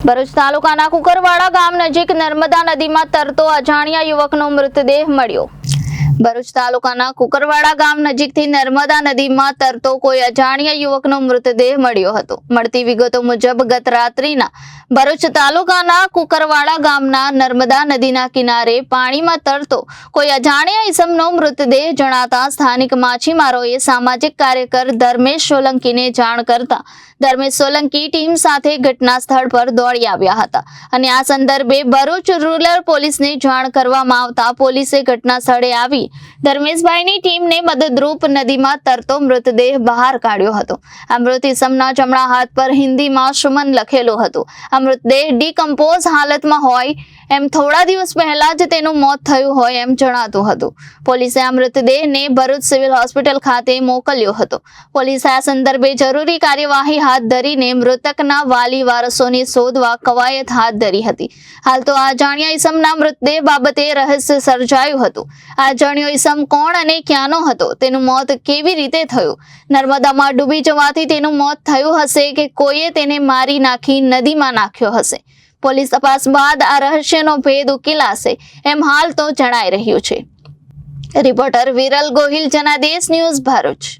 ભરૂચ તાલુકાના કુકરવાડા ગામ નજીક નર્મદા નદીમાં તરતો અજાણ્યા યુવકનો મૃતદેહ મળ્યો। ભરૂચ તાલુકાના કુકરવાડા ગામ નજીકથી નર્મદા નદીમાં તરતો કોઈ અજાણ્યા યુવકનો મૃતદેહ મળ્યો હતો। મળતી વિગતો મુજબ ગત રાત્રિના ભરૂચ તાલુકાના કુકરવાડા ગામના નર્મદા નદીના કિનારે પાણીમાં તરતો કોઈ અજાણ્યા ઈસમનો મૃતદેહ જણાતા સ્થાનિક માછીમારોએ સામાજિક કાર્યકર ધર્મેશ સોલંકીને જાણ કરતા ધર્મેશ સોલંકી ટીમ સાથે ઘટના સ્થળ પર દોડી આવ્યા હતા અને આ સંદર્ભે ભરૂચ રૂરલ પોલીસને જાણ કરવામાં આવતા પોલીસે ઘટના સ્થળે આવી ધર્મેશભાઈની ટીમને મદદરૂપ નદીમાં તરતો મૃતદેહ બહાર કાઢ્યો હતો। આ મૃત ઈસમના જમણા હાથ પર હિન્દીમાં સુમન લખેલું હતું। આ મૃતદેહ ડીકમ્પોઝ હાલતમાં હોય એમ થોડા દિવસ પહેલા જ તેનું મોત થયું હોય એમ જણાતું હતું। પોલીસે આ મૃતદેહને ભરૂચ સિવિલ હોસ્પિટલ ખાતે મોકલ્યો હતો। પોલીસે આ સંદર્ભે જરૂરી કાર્યવાહી હાથ ધરીને મૃતકના વાલી વારસોને શોધવા કવાયત હાથ ધરી હતી। હાલ તો આ અજાણ્યા ઈસમના મૃતદેહ બાબતે રહસ્ય સર્જાયું હતું। આ અજાણ્યો ઈસમ કોણ અને ક્યાંનો હતો, તેનું મોત કેવી રીતે થયું, નર્મદામાં ડૂબી જવાથી તેનું મોત થયું હશે કે કોઈએ તેને મારી નાખી નદીમાં નાખ્યો હશે। પોલીસ તપાસ બાદ આ રહસ્યનો ભેદ ઉકેલાશે એમ હાલ તો જણાઈ રહ્યું છે। Reporter Viral Gohil, Janadesh news, Bharuch.